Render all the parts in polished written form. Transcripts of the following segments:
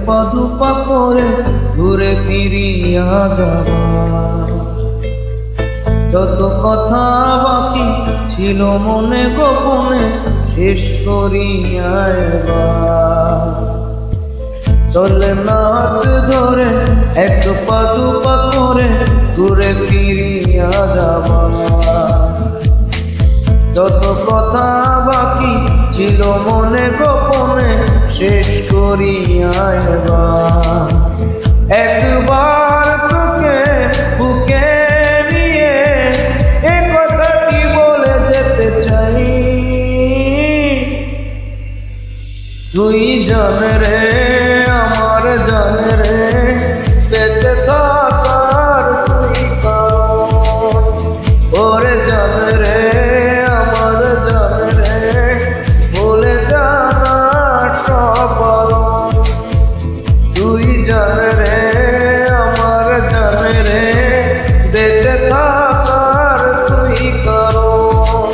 পা দুপা করে ঘুরে ফিরিয়া যাবা। যত কথা বাকি ছিল মনে গোপনে শেষ করিয়া এবার। চলে না হাত ধরে এক পা দুপা করে ঘুরে ফিরিয়া যাবা। যত কথা বাকি ছিল মনে গোপনে শেষ করিয়া এবার। একবার তোকে বুকে নিয়ে এ কথাটি বলে যেতে চাই, তুই জানে রে আমার জানে রে বেঁচে থাকার তুই কারণ। ওরে জানে রে আমার জানে রে বলে জানা সব, তুই জানে রে আমার জানে রে বেঁচে থাকার তুই কারণ।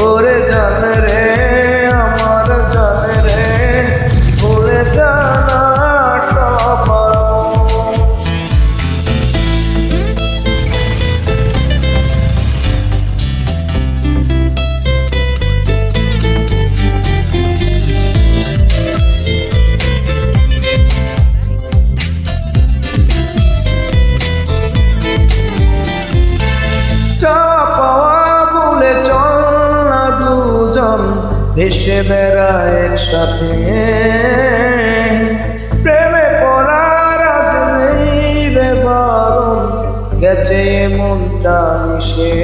ওরে জানে রে আমার জানে রে বলে জানা সব। ভেসে বেড়ায় একসাথে প্রেমে পড়ার আজ নেই রে বারণ, গেছে মনটা মিশে।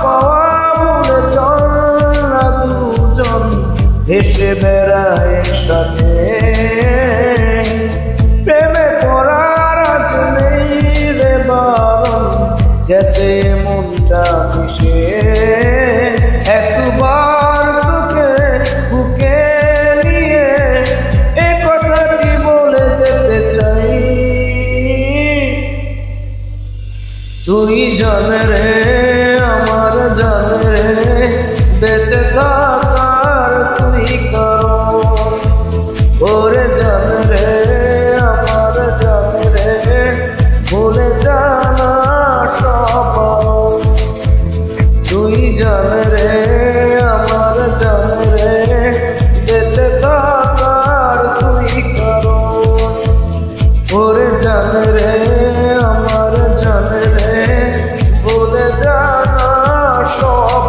পাওয়া বলে চল না দুজন ভেসে বেড়ায় একসাথে প্রেমে পড়ার আজ নেই রে বারণ, গেছে মনটা মিশে। একবার তোকে বুকে নিয়ে এ কথাটি বলে যেতে চাই, তুই জানে রে আমার জানে রে বেঁচে থাকার তুই কারণ। ওরে জানে রে আমার জানে রে বলে জানা সব, তুই জানে রে আমার জানে রে বেঁচে থাকার তুই কারণ। ওরে জানে রে আমার জানে রে বলে জানা সব।